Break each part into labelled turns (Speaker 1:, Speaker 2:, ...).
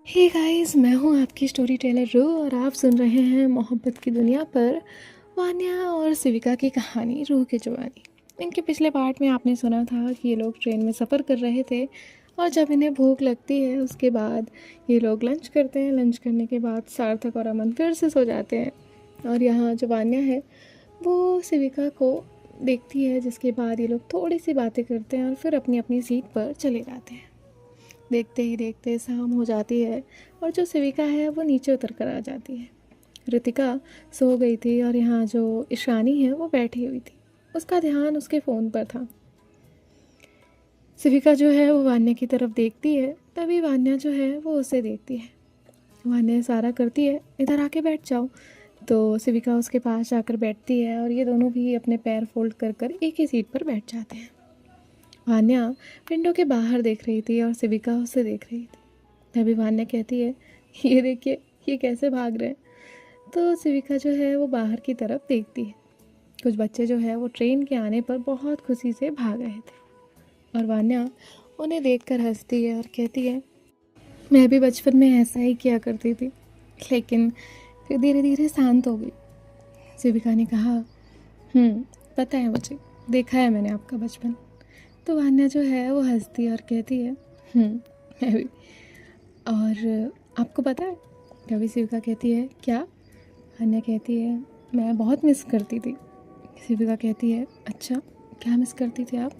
Speaker 1: Hey guys, मैं हूँ आपकी स्टोरी टेलर रू और आप सुन रहे हैं मोहब्बत की दुनिया पर वान्या और सिविका की कहानी रूह की जुबानी। इनके पिछले पार्ट में आपने सुना था कि ये लोग ट्रेन में सफ़र कर रहे थे और जब इन्हें भूख लगती है उसके बाद ये लोग लंच करते हैं। लंच करने के बाद सार्थक और अमन फिर से सो जाते हैं और यहाँ जो वान्या है वो सिविका को देखती है, जिसके बाद ये लोग थोड़ी सी बातें करते हैं और फिर अपनी अपनी सीट पर चले जाते हैं। देखते ही देखते शाम हो जाती है और जो सेविका है वो नीचे उतर कर आ जाती है। रितिका सो गई थी और यहाँ जो ईशानी है वो बैठी हुई थी, उसका ध्यान उसके फ़ोन पर था। सेविका जो है वो वान्या की तरफ देखती है, तभी वान्या जो है वो उसे देखती है। वान्या इशारा करती है इधर आके बैठ जाओ, तो सेविका उसके पास जाकर बैठती है और ये दोनों भी अपने पैर फोल्ड कर कर एक ही सीट पर बैठ जाते हैं। वान्या विंडो के बाहर देख रही थी और सिविका उसे देख रही थी। तभी वान्या कहती है ये देखिए ये कैसे भाग रहे हैं। तो सिविका जो है वो बाहर की तरफ देखती है। कुछ बच्चे जो है वो ट्रेन के आने पर बहुत खुशी से भाग रहे थे और वान्या उन्हें देखकर हंसती है और कहती है मैं भी बचपन में ऐसा ही किया करती थी, लेकिन फिर धीरे धीरे शांत हो गई। सिविका ने कहा पता है मुझे, देखा है मैंने आपका बचपन। तो वान्या जो है वो हंसती है और कहती है मैं भी। और आपको पता है, कभी सिविका कहती है क्या? वान्या कहती है मैं बहुत मिस करती थी। सिविका कहती है अच्छा, क्या मिस करती थी आप?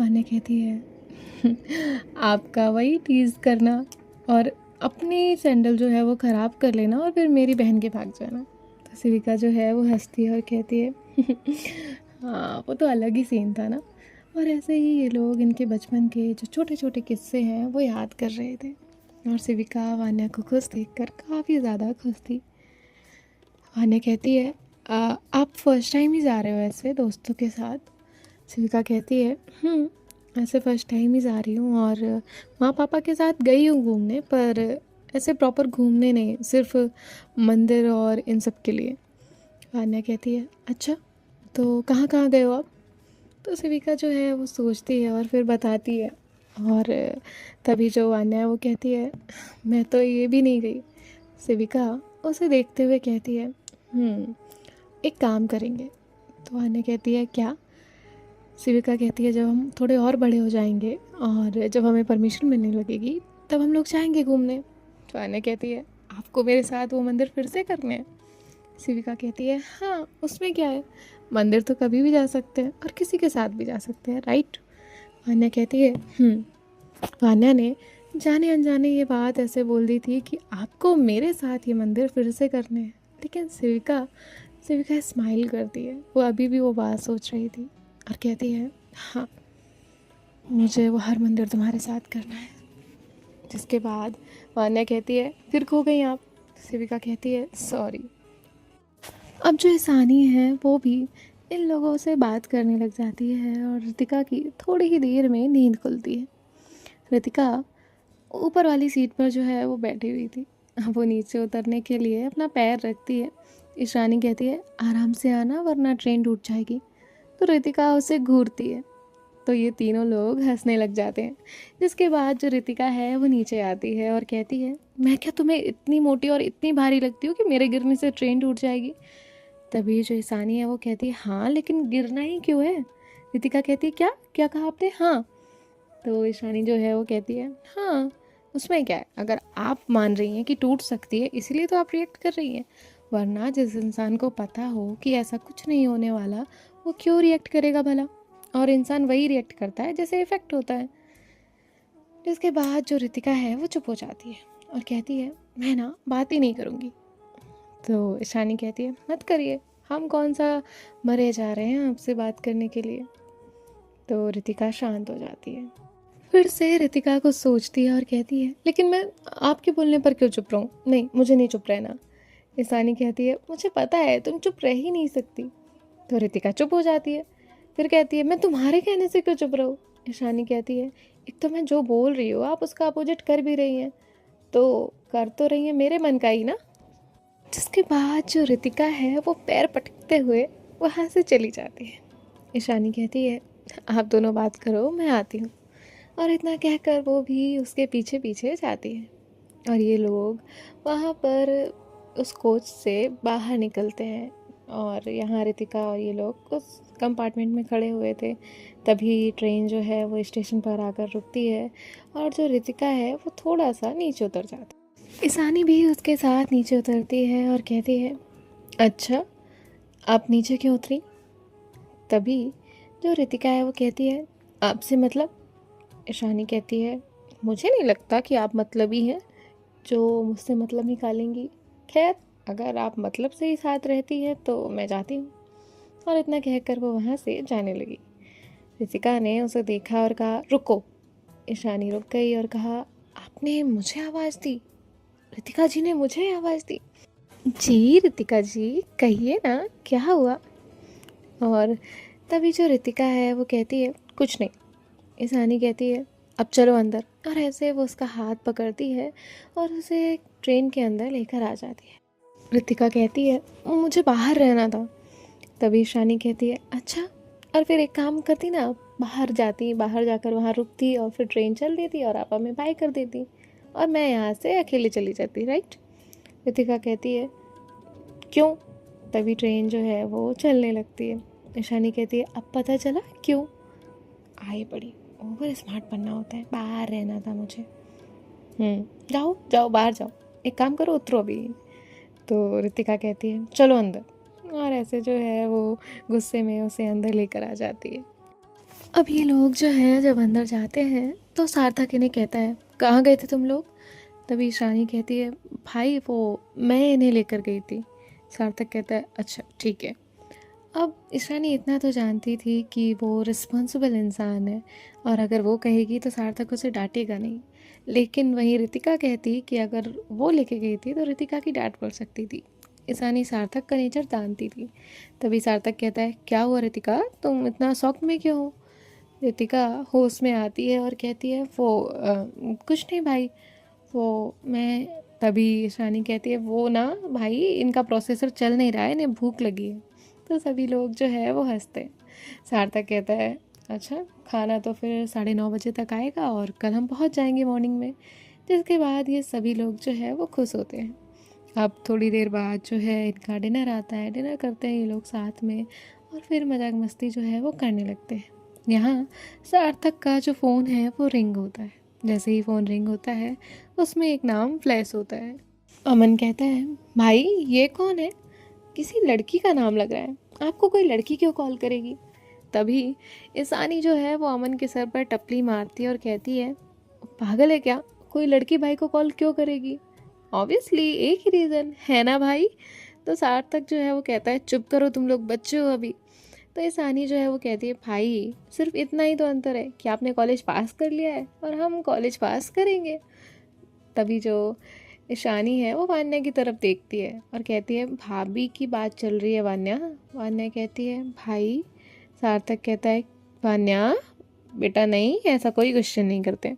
Speaker 1: वान्या कहती है आपका वही टीज़ करना और अपनी सैंडल जो है वो ख़राब कर लेना और फिर मेरी बहन के भाग जाना। तो सिविका जो है वो हंसती है और कहती है हाँ वो तो अलग ही सीन था ना। और ऐसे ही ये लोग इनके बचपन के जो छोटे छोटे किस्से हैं वो याद कर रहे थे और सिविका वान्या को खुश देखकर काफ़ी ज़्यादा खुश थी। वान्या कहती है आप फर्स्ट टाइम ही जा रहे हो ऐसे दोस्तों के साथ? सिविका कहती है ऐसे फ़र्स्ट टाइम ही जा रही हूँ और माँ पापा के साथ गई हूँ घूमने, पर ऐसे प्रॉपर घूमने नहीं, सिर्फ मंदिर और इन सब के लिए। वान्या कहती है अच्छा, तो कहाँ कहाँ गए हो आप? तो सिविका जो है वो सोचती है और फिर बताती है और तभी जो वान्या है वो कहती है मैं तो ये भी नहीं गई। सिविका उसे देखते हुए कहती है एक काम करेंगे। तो वान्या कहती है क्या? सिविका कहती है जब हम थोड़े और बड़े हो जाएंगे और जब हमें परमिशन मिलने लगेगी तब हम लोग जाएंगे घूमने। तो वान्या कहती है आपको मेरे साथ वो मंदिर फिर से करने हैं? सिविका कहती है हाँ उसमें क्या है, मंदिर तो कभी भी जा सकते हैं और किसी के साथ भी जा सकते हैं, राइट? वान्या कहती है वान्या ने जाने अनजाने ये बात ऐसे बोल दी थी कि आपको मेरे साथ ये मंदिर फिर से करने हैं, लेकिन सिविका सिविका स्माइल करती है। वो अभी भी वो बात सोच रही थी और कहती है हाँ मुझे वो हर मंदिर तुम्हारे साथ करना है। जिसके बाद वान्या कहती है फिर खो गई आप? सिविका कहती है सॉरी। अब जो ईशानी है वो भी इन लोगों से बात करने लग जाती है और रितिका की थोड़ी ही देर में नींद खुलती है। रितिका ऊपर वाली सीट पर जो है वो बैठी हुई थी, वो नीचे उतरने के लिए अपना पैर रखती है। ईशानी कहती है आराम से आना वरना ट्रेन टूट जाएगी। तो रितिका उसे घूरती है, तो ये तीनों लोग हंसने लग जाते हैं। जिसके बाद जो रितिका है वो नीचे आती है और कहती है मैं क्या तुम्हें इतनी मोटी और इतनी भारी लगती हूँ कि मेरे गिरने से ट्रेन टूट जाएगी? तभी जो ईशानी है वो कहती है हाँ लेकिन गिरना ही क्यों है? रितिका कहती है क्या क्या कहा आपने? हाँ। तो ईशानी जो है वो कहती है हाँ उसमें क्या है, अगर आप मान रही हैं कि टूट सकती है इसीलिए तो आप रिएक्ट कर रही हैं, वरना जिस इंसान को पता हो कि ऐसा कुछ नहीं होने वाला वो क्यों रिएक्ट करेगा भला? और इंसान वही रिएक्ट करता है जैसे इफ़ेक्ट होता है। जिसके बाद जो रितिका है वो चुप हो जाती है और कहती है मैं ना बात ही नहीं करूँगी। तो ईशानी कहती है मत करिए, हम कौन सा मरे जा रहे हैं आपसे बात करने के लिए। तो रितिका शांत हो जाती है। फिर से रितिका को सोचती है और कहती है लेकिन मैं आपके बोलने पर क्यों चुप रहूं? नहीं मुझे नहीं चुप रहना। ईशानी कहती है मुझे पता है तुम चुप रह ही नहीं सकती। तो रितिका चुप हो जाती है। फिर कहती है मैं तुम्हारे कहने से क्यों चुप रहूं? ईशानी कहती है एक तो मैं जो बोल रही हूँ आप उसका अपोजिट कर भी रही हैं, तो कर तो रही हैं मेरे मन का ही ना। जिसके बाद जो रितिका है वो पैर पटकते हुए वहाँ से चली जाती है। ईशानी कहती है आप दोनों बात करो मैं आती हूँ, और इतना कहकर वो भी उसके पीछे पीछे जाती है। और ये लोग वहाँ पर उस कोच से बाहर निकलते हैं और यहाँ रितिका और ये लोग उस कंपार्टमेंट में खड़े हुए थे। तभी ट्रेन जो है वो स्टेशन पर आकर रुकती है और जो रितिका है वो थोड़ा सा नीचे उतर जाती है। ईशानी भी उसके साथ नीचे उतरती है और कहती है, अच्छा आप नीचे क्यों उतरी? तभी जो रितिका है वो कहती है, आपसे मतलब? ईशानी कहती है, मुझे नहीं लगता कि आप मतलबी हैं जो मुझसे मतलब निकालेंगी। खैर अगर आप मतलब से ही साथ रहती है तो मैं जाती हूँ। और इतना कहकर वो वहाँ से जाने लगी। रितिका ने उसे देखा और कहा, रुको। ईशानी रुक गई और कहा, आपने मुझे आवाज़ दी? रितिका जी ने मुझे आवाज़ दी? जी रितिका जी, कहिए ना क्या हुआ? और तभी जो रितिका है वो कहती है, कुछ नहीं। ईशानी कहती है, अब चलो अंदर। और ऐसे वो उसका हाथ पकड़ती है और उसे ट्रेन के अंदर लेकर आ जाती है। रितिका कहती है, मुझे बाहर रहना था। तभी ईशानी कहती है, अच्छा, और फिर एक काम करती ना, बाहर जाती, बाहर जाकर वहाँ रुकती और फिर ट्रेन चल देती और आप हमें बाय कर देती और मैं यहाँ से अकेले चली जाती, राइट? रितिका कहती है, क्यों? तभी ट्रेन जो है वो चलने लगती है। ईशानी कहती है, अब पता चला क्यों? आई बड़ी ओवर स्मार्ट बनना होता है, बाहर रहना था मुझे। जाओ जाओ बाहर जाओ, एक काम करो उतरो अभी। तो रितिका कहती है, चलो अंदर। और ऐसे जो है वो गुस्से में उसे अंदर लेकर आ जाती है। अब ये लोग जो हैं जब अंदर जाते हैं तो सार्थक इन्हें कहता है, कहाँ गए थे तुम लोग? तभी ईशानी कहती है, भाई वो मैं इन्हें लेकर गई थी। सार्थक कहता है, अच्छा ठीक है। अब ईशानी इतना तो जानती थी कि वो रिस्पॉन्सिबल इंसान है और अगर वो कहेगी तो सार्थक उसे डांटेगा नहीं। लेकिन वहीं रितिका कहती कि अगर वो लेके गई थी तो रितिका की डांट पड़ सकती थी। ईशानी सार्थक का नेचर जानती थी। तभी सार्थक कहता है, क्या हुआ रितिका, तुम इतना शौक में क्यों हो? रितिका होश में आती है और कहती है, वो कुछ नहीं भाई, वो मैं। तभी ईशानी कहती है, वो ना भाई, इनका प्रोसेसर चल नहीं रहा है, इन्हें भूख लगी है। तो सभी लोग जो है वो हंसते हैं। सार्थक कहता है, अच्छा खाना तो फिर 9:30 बजे तक आएगा और कल हम पहुंच जाएंगे मॉर्निंग में। जिसके बाद ये सभी लोग जो है वो खुश होते हैं। अब थोड़ी देर बाद जो है इनका डिनर आता है। डिनर करते हैं ये लोग साथ में और फिर मजाक मस्ती जो है वो करने लगते हैं। यहाँ सार्थक का जो फ़ोन है वो रिंग होता है। जैसे ही फ़ोन रिंग होता है उसमें एक नाम फ्लैश होता है। अमन कहता है, भाई ये कौन है? किसी लड़की का नाम लग रहा है, आपको कोई लड़की क्यों कॉल करेगी? तभी ईशानी जो है वो अमन के सर पर टपली मारती है और कहती है, पागल है क्या, कोई लड़की भाई को कॉल क्यों करेगी? ऑब्वियसली एक ही रीज़न है ना भाई। तो सार्थक जो है वो कहता है, चुप करो, तुम लोग बच्चे हो अभी। तो ईशानी जो है वो कहती है, भाई सिर्फ इतना ही तो अंतर है कि आपने कॉलेज पास कर लिया है और हम कॉलेज पास करेंगे। तभी जो ईशानी है वो वान्या की तरफ देखती है और कहती है, भाभी की बात चल रही है वान्या। वान्या कहती है, भाई। सार्थक कहता है, वान्या बेटा नहीं, ऐसा कोई क्वेश्चन नहीं करते।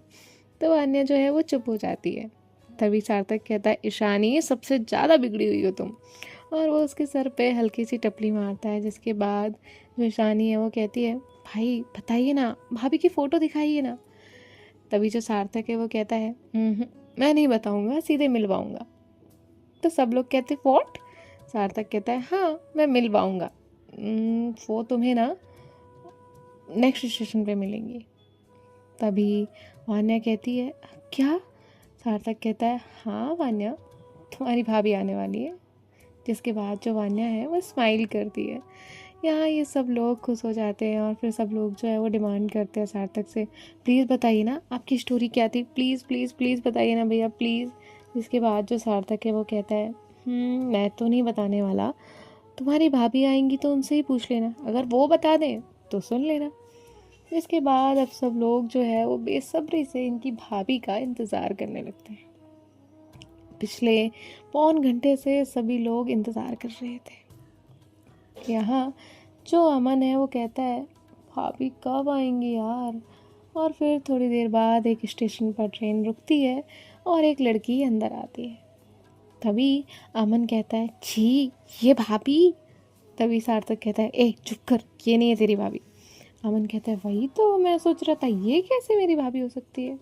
Speaker 1: तो वान्या जो है वो चुप हो जाती है। तभी सार्थक कहता है, ईशानी सबसे ज़्यादा बिगड़ी हुई हो तुम। और वो उसके सर पे हल्की सी टपली मारता है। जिसके बाद जो ईशानी है वो कहती है, भाई बताइए ना, भाभी की फ़ोटो दिखाइए ना। तभी जो सार्थक है वो कहता है, मैं नहीं बताऊंगा, सीधे मिलवाऊंगा। तो सब लोग कहते, व्हाट? सार्थक कहता है, हाँ मैं मिलवाऊंगा। वो तुम्हें ना नेक्स्ट स्टेशन पे मिलेंगी। तभी वान्या कहती है, क्या? सार्थक कहता है, हाँ वान्या, तुम्हारी भाभी आने वाली है। जिसके बाद जो वान्या है वो स्माइल करती है। यहाँ ये सब लोग खुश हो जाते हैं और फिर सब लोग जो है वो डिमांड करते हैं सार्थक से, प्लीज़ बताइए ना आपकी स्टोरी क्या थी, प्लीज़ प्लीज़ प्लीज़ बताइए ना भैया प्लीज़। जिसके बाद जो सार्थक है वो कहता है, मैं तो नहीं बताने वाला, तुम्हारी भाभी आएंगी तो उनसे ही पूछ लेना, अगर वो बता दें तो सुन लेना। इसके बाद अब सब लोग जो है वो बेसब्री से इनकी भाभी का इंतज़ार करने लगते हैं। पिछले पौन घंटे से सभी लोग इंतज़ार कर रहे थे। यहाँ जो अमन है वो कहता है, भाभी कब आएंगी यार? और फिर थोड़ी देर बाद एक स्टेशन पर ट्रेन रुकती है और एक लड़की अंदर आती है। तभी अमन कहता है, छी ये भाभी। तभी सार्थक कहता है, ए चुप कर, ये नहीं है तेरी भाभी। अमन कहता है, वही तो मैं सोच रहा था, ये कैसे मेरी भाभी हो सकती है?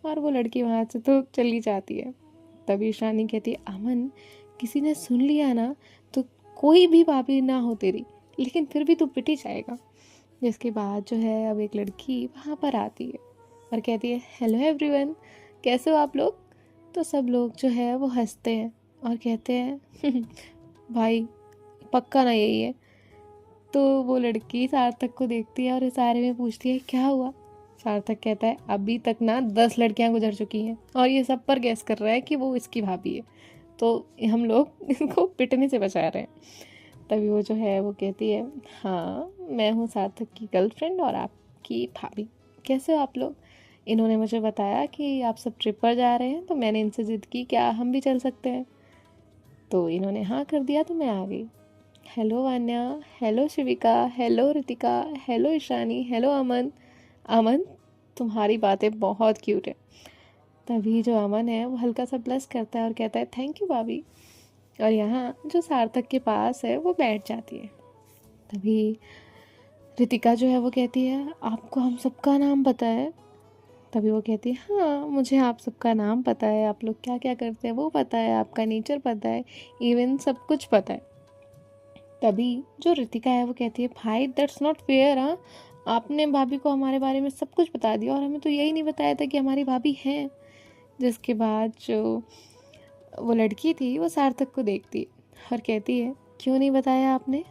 Speaker 1: और वो लड़की वहाँ से तो चली जाती है। तभी ईशानी कहती है, अमन किसी ने सुन लिया ना तो कोई भी भाभी ना हो तेरी, लेकिन फिर भी तू पिट ही जाएगा। जिसके बाद जो है अब एक लड़की वहाँ पर आती है और कहती है, हेलो एवरीवन, कैसे हो आप लोग। तो सब लोग जो है वो हंसते हैं और कहते हैं भाई पक्का ना यही है। तो वो लड़की सार्थक को देखती है और इस बारे में पूछती है, क्या हुआ। सार्थक कहता है, अभी तक ना 10 लड़कियां गुजर चुकी हैं और ये सब पर गैस कर रहा है कि वो इसकी भाभी है, तो हम लोग इनको पिटने से बचा रहे हैं। तभी वो जो है वो कहती है, हाँ मैं हूँ सार्थक की गर्लफ्रेंड और आपकी भाभी, कैसे हो आप लोग। इन्होंने मुझे बताया कि आप सब ट्रिप पर जा रहे हैं, तो मैंने इनसे ज़िद की क्या हम भी चल सकते हैं। तो इन्होंने हाँ कर दिया, तो मैं आ गई। Hello Vanya, hello Shivika, hello Ritika, hello Ishani, hello Aman. Aman तुम्हारी बातें बहुत क्यूट है। तभी जो अमन है वो हल्का सा ब्लश करता है और कहता है, थैंक यू भाभी। और यहाँ जो सार्थक के पास है वो बैठ जाती है। तभी रितिका जो है वो कहती है, आपको हम सबका नाम पता है। तभी वो कहती है, हाँ मुझे आप सबका नाम पता है, आप लोग क्या क्या करते हैं वो पता है, आपका नेचर पता है, इवन सब कुछ पता है। तभी जो रितिका है वो कहती है, भाई दैट्स नॉट फेयर। हाँ आपने भाभी को हमारे बारे में सब कुछ बता दिया और हमें तो यही नहीं बताया था कि हमारी भाभी है। जिसके बाद जो वो लड़की थी वो सार्थक को देखती है और कहती है, क्यों नहीं बताया आपने।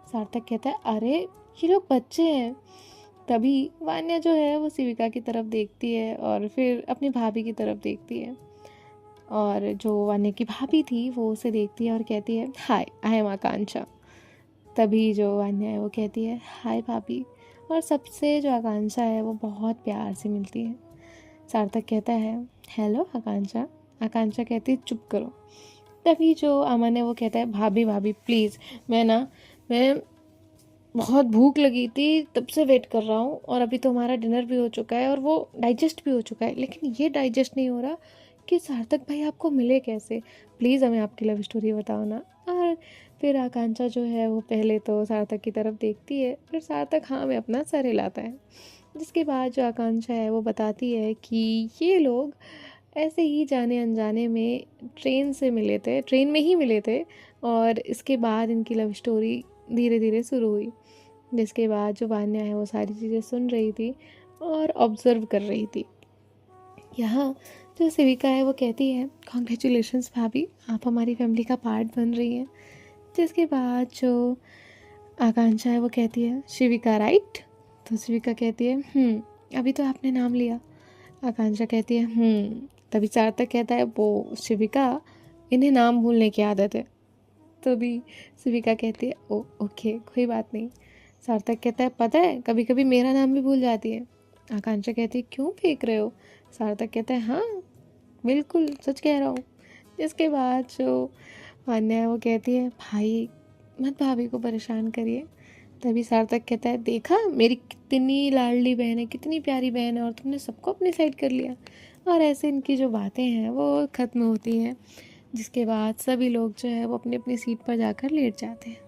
Speaker 1: सार्थक कहता है, अरे ये लोग बच्चे हैं। तभी वान्या जो है वो शिविका की तरफ देखती है और फिर अपनी भाभी की तरफ देखती है, और जो वान्या की भाभी थी वो उसे देखती है और कहती है, हाय आई एम आकांक्षा। तभी जो वान्या है वो कहती है, हाय भाभी, और सबसे जो आकांक्षा है वो बहुत प्यार से मिलती है। सार्थक कहता है, हेलो आकांक्षा। आकांक्षा कहती है, चुप करो। तभी जो अमन है वो कहता है, भाभी भाभी प्लीज़, मैं बहुत भूख लगी थी तब से वेट कर रहा हूँ, और अभी तो हमारा डिनर भी हो चुका है और वो डाइजेस्ट भी हो चुका है, लेकिन ये डाइजेस्ट नहीं हो रहा कि सार्थक भाई आपको मिले कैसे। प्लीज़ हमें आपकी लव स्टोरी बताओ ना। और फिर आकांक्षा जो है वो पहले तो सार्थक की तरफ देखती है, फिर सार्थक हाँ में अपना सर हिलाता है। जिसके बाद जो आकांक्षा है वो बताती है कि ये लोग ऐसे ही जाने अनजाने में ट्रेन से मिले थे, ट्रेन में ही मिले थे, और इसके बाद इनकी लव स्टोरी धीरे धीरे शुरू हुई। जिसके बाद जो वान्या है वो सारी चीज़ें सुन रही थी और ऑब्ज़र्व कर रही थी। यहाँ जो सेविका है वो कहती है, कॉन्ग्रेचुलेशंस भाभी, आप हमारी फैमिली का पार्ट बन रही हैं। जिसके बाद जो आकांक्षा है वो कहती है, शिविका राइट। तो शिविका कहती है, अभी तो आपने नाम लिया। आकांक्षा कहती है, तभी सार्थक कहता है, वो शिविका, इन्हें नाम भूलने की आदत है। तभी शिविका कहती है, ओ ओके कोई बात नहीं। सार्थक कहता है, पता है कभी कभी मेरा नाम भी भूल जाती है। आकांक्षा कहती है, क्यों फेंक रहे हो। सार्थक कहता है, हाँ बिल्कुल सच कह रहा हूँ। जिसके बाद जो वान्या है वो कहती है, भाई मत भाभी को परेशान करिए। तभी सार्थक कहता है, देखा मेरी कितनी लाडली बहन है, कितनी प्यारी बहन है, और तुमने सबको अपनी साइड कर लिया। और ऐसे इनकी जो बातें हैं वो ख़त्म होती हैं। जिसके बाद सभी लोग जो है वो अपनी अपनी सीट पर जाकर लेट जाते हैं।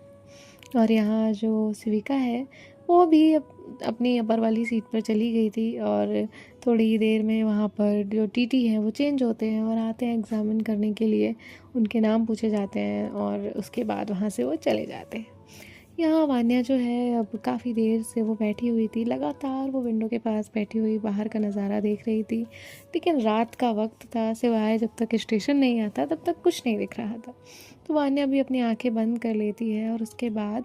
Speaker 1: और यहाँ जो शिविका है वो भी अपनी अपर वाली सीट पर चली गई थी, और थोड़ी ही देर में वहाँ पर जो टीटी हैं वो चेंज होते हैं और आते हैं एग्ज़ामिन करने के लिए। उनके नाम पूछे जाते हैं और उसके बाद वहाँ से वो चले जाते हैं। यहाँ वान्या जो है अब काफ़ी देर से वो बैठी हुई थी, लगातार वो विंडो के पास बैठी हुई बाहर का नज़ारा देख रही थी। लेकिन रात का वक्त था, सिवाय जब तक स्टेशन नहीं आता तब तक कुछ नहीं दिख रहा था। तो वान्या भी अपनी आंखें बंद कर लेती है और उसके बाद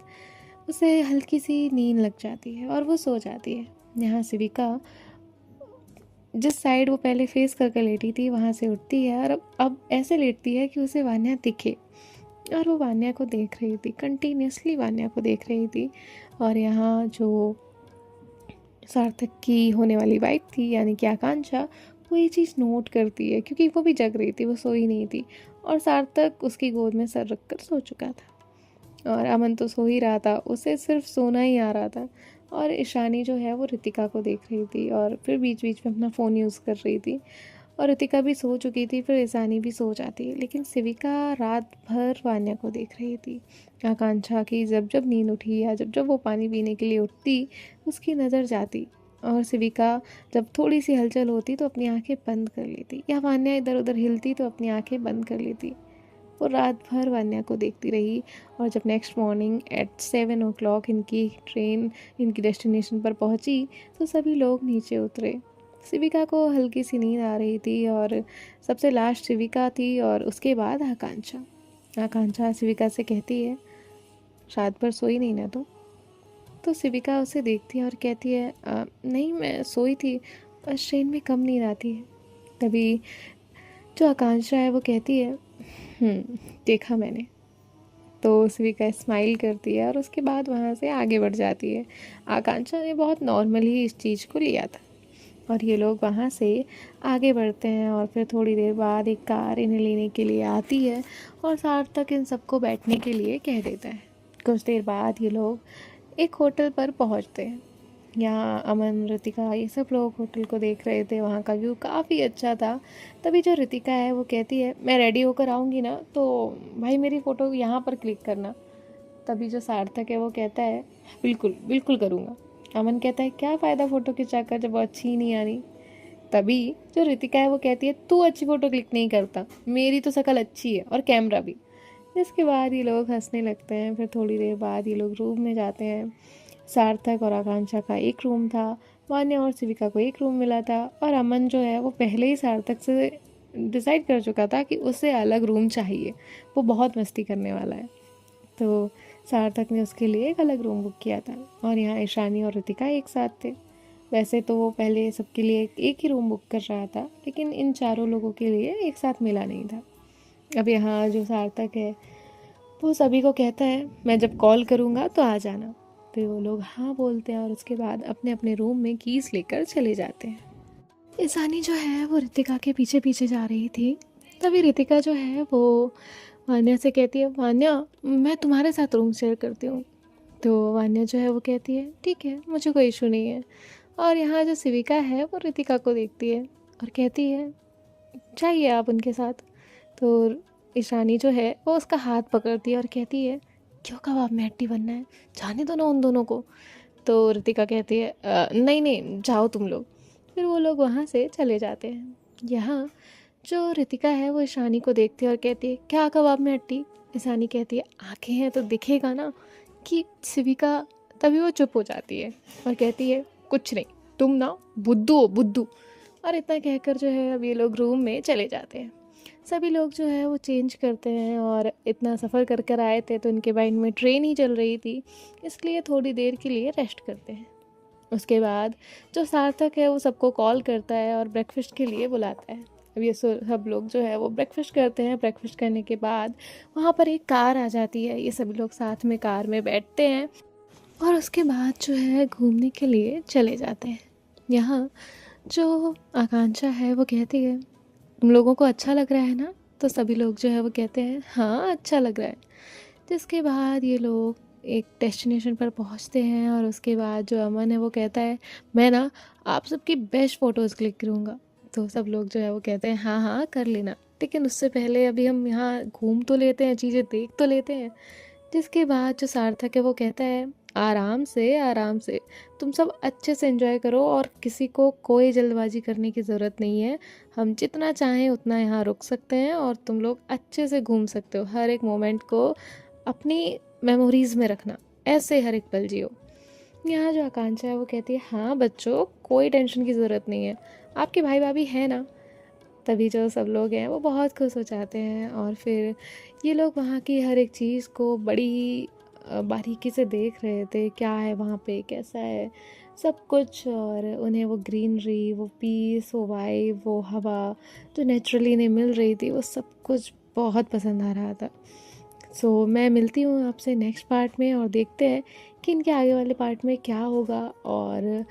Speaker 1: उसे हल्की सी नींद लग जाती है और वो सो जाती है। यहाँ शिविका जिस साइड वो पहले फेस करके लेटी थी वहाँ से उठती है और अब ऐसे लेटती है कि उसे वान्या दिखे, और वो वान्या को देख रही थी, कंटिन्यूसली वान्या को देख रही थी। और यहाँ जो सार्थक की होने वाली वाइफ थी यानी कि आकांक्षा, वो ये चीज़ नोट करती है क्योंकि वो भी जग रही थी, वो सोई नहीं थी, और सार्थक उसकी गोद में सर रखकर सो चुका था और अमन तो सो ही रहा था, उसे सिर्फ सोना ही आ रहा था। और ईशानी जो है वो रितिका को देख रही थी और फिर बीच बीच में अपना फ़ोन यूज़ कर रही थी, और रितिका भी सो चुकी थी, फिर ईशानी भी सो जाती। लेकिन शिविका रात भर वान्या को देख रही थी। आकांक्षा की जब जब नींद उठी या जब जब वो पानी पीने के लिए उठती, उसकी नज़र जाती और शिविका जब थोड़ी सी हलचल होती तो अपनी आंखें बंद कर लेती, या वान्या इधर उधर हिलती तो अपनी आंखें बंद कर लेती। वो रात भर वान्या को देखती रही, और जब नेक्स्ट मॉर्निंग एट 7 o'clock इनकी ट्रेन इनकी डेस्टिनेशन पर पहुंची तो सभी लोग नीचे उतरे। शिविका को हल्की सी नींद आ रही थी, और सबसे लास्ट शिविका थी, और उसके बाद आकांक्षा। आकांक्षा शिविका से कहती है, रात भर सोई नहीं ना तुम? तो शिविका उसे देखती है और कहती है, नहीं मैं सोई थी, बस ट्रेन में कम नींद आती है। तभी जो आकांक्षा है वो कहती है, देखा मैंने। तो शिविका स्माइल करती है और उसके बाद वहाँ से आगे बढ़ जाती है। आकांक्षा ने बहुत नॉर्मली इस चीज़ को लिया था, और ये लोग वहाँ से आगे बढ़ते हैं, और फिर थोड़ी देर बाद एक कार इन्हें लेने के लिए आती है, और सार्थक इन सबको बैठने के लिए कह देता है। कुछ देर बाद ये लोग एक होटल पर पहुँचते हैं। यहाँ अमन, ऋतिका, ये सब लोग होटल को देख रहे थे। वहाँ का व्यू काफ़ी अच्छा था। तभी जो ऋतिका है वो कहती है, मैं रेडी होकर आऊँगी ना तो भाई मेरी फ़ोटो यहाँ पर क्लिक करना। तभी जो सार्थक है वो कहता है, बिल्कुल बिल्कुल करूँगा। अमन कहता है, क्या फ़ायदा फ़ोटो खिंचाकर जब वो अच्छी ही नहीं आनी। तभी जो ऋतिका है वो कहती है, तू अच्छी फ़ोटो क्लिक नहीं करता, मेरी तो शक्ल अच्छी है और कैमरा भी। इसके बाद ये लोग हंसने लगते हैं। फिर थोड़ी देर बाद ये लोग रूम में जाते हैं। सार्थक और आकांक्षा का एक रूम था, वान्या और शिविका को एक रूम मिला था, और अमन जो है वो पहले ही सार्थक से डिसाइड कर चुका था कि उसे अलग रूम चाहिए, वो बहुत मस्ती करने वाला है। तो सार्थक ने उसके लिए एक अलग रूम बुक किया था, और यहाँ ईशानी और ऋतिका एक साथ थे। वैसे तो वो पहले सबके लिए एक ही रूम बुक कर रहा था, लेकिन इन चारों लोगों के लिए एक साथ मिला नहीं था। अब यहाँ जो सार्थक है वो सभी को कहता है, मैं जब कॉल करूँगा तो आ जाना। फिर वो लोग हाँ बोलते हैं, और उसके बाद अपने अपने रूम में कीज़ लेकर चले जाते हैं। ईशानी जो है वो ऋतिका के पीछे पीछे जा रही थी। तभी ऋतिका जो है वो वान्या से कहती है, वान्या मैं तुम्हारे साथ रूम शेयर करती हूँ। तो वान्या जो है वो कहती है, ठीक है मुझे कोई इशू नहीं है। और यहाँ जो शिविका है वो ऋतिका को देखती है और कहती है, चाहिए आप उनके साथ। तो ईशानी जो है वो उसका हाथ पकड़ती है और कहती है, क्यों कबाब में हड्डी बनना है, जाने दो ना उन दोनों को। तो ऋतिका कहती है, नहीं नहीं जाओ तुम लोग। फिर वो लोग वहाँ से चले जाते हैं। यहाँ जो ऋतिका है वो ईशानी को देखती है और कहती है, क्या कबाब में हड्डी। ईशानी कहती है, आंखें हैं तो दिखेगा ना कि शिविका। तभी वो चुप हो जाती है और कहती है, कुछ नहीं, तुम ना बुद्धू हो बुद्धू। और इतना कहकर जो है अब ये लोग रूम में चले जाते हैं। सभी लोग जो है वो चेंज करते हैं, और इतना सफ़र कर कर आए थे तो इनके माइंड में ट्रेन ही चल रही थी, इसलिए थोड़ी देर के लिए रेस्ट करते हैं। उसके बाद जो सार्थक है वो सबको कॉल करता है और ब्रेकफास्ट के लिए बुलाता है। अब ये सब लोग जो है वो ब्रेकफास्ट करते हैं। ब्रेकफास्ट करने के बाद वहाँ पर एक कार आ जाती है। ये सभी लोग साथ में कार में बैठते हैं, और उसके बाद जो है घूमने के लिए चले जाते हैं। यहाँ जो आकांक्षा है वो कहती है, तुम लोगों को अच्छा लग रहा है ना? तो सभी लोग जो है वो कहते हैं, हाँ अच्छा लग रहा है। जिसके बाद ये लोग एक डेस्टिनेशन पर पहुंचते हैं, और उसके बाद जो अमन है वो कहता है, मैं ना आप सबकी बेस्ट फ़ोटोज़ क्लिक करूँगा। तो सब लोग जो है वो कहते हैं, हाँ हाँ कर लेना, लेकिन उससे पहले अभी हम यहाँ घूम तो लेते हैं, चीज़ें देख तो लेते हैं। जिसके बाद जो सार्थक है वो कहता है, आराम से आराम से, तुम सब अच्छे से एंजॉय करो, और किसी को कोई जल्दबाजी करने की ज़रूरत नहीं है। हम जितना चाहें उतना यहाँ रुक सकते हैं, और तुम लोग अच्छे से घूम सकते हो। हर एक मोमेंट को अपनी मेमोरीज़ में रखना, ऐसे हर एक पल जियो। यहाँ जो आकांक्षा है वो कहती है, हाँ बच्चों कोई टेंशन की ज़रूरत नहीं है, आपके भाई भाभी है ना। तभी जो सब लोग हैं वो बहुत खुश हो जाते हैं, और फिर ये लोग वहाँ की हर एक चीज़ को बड़ी बारीकी से देख रहे थे, क्या है वहाँ पे, कैसा है सब कुछ। और उन्हें वो ग्रीनरी, वो पीस, वो वाइब, वो हवा जो नेचुरली इन्हें मिल रही थी, वो सब कुछ बहुत पसंद आ रहा था। सो मैं मिलती हूँ आपसे नेक्स्ट पार्ट में, और देखते हैं कि इनके आगे वाले पार्ट में क्या होगा। और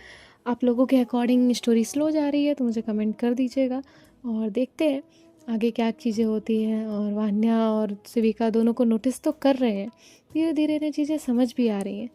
Speaker 1: आप लोगों के अकॉर्डिंग स्टोरी स्लो जा रही है तो मुझे कमेंट कर दीजिएगा, और देखते हैं आगे क्या चीज़ें होती हैं। और वान्या और शिविका दोनों को नोटिस तो कर रहे हैं, धीरे धीरे इन्हें चीज़ें समझ भी आ रही हैं,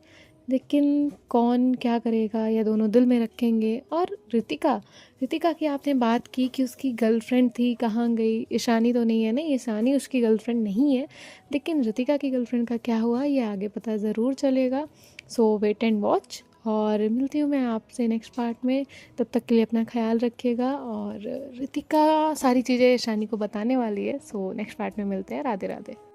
Speaker 1: लेकिन कौन क्या करेगा या दोनों दिल में रखेंगे। और ऋतिका ऋतिका की आपने बात की कि उसकी गर्लफ्रेंड थी, कहाँ गई? ईशानी तो नहीं है ना, ईशानी उसकी गर्लफ्रेंड नहीं है, लेकिन ऋतिका की गर्लफ्रेंड का क्या हुआ ये आगे पता ज़रूर चलेगा। सो वेट एंड वॉच। और मिलती हूँ मैं आपसे नेक्स्ट पार्ट में। तब तक के लिए अपना ख्याल रखिएगा। और रितिका सारी चीज़ें शानी को बताने वाली है। सो नेक्स्ट पार्ट में मिलते हैं। राधे राधे।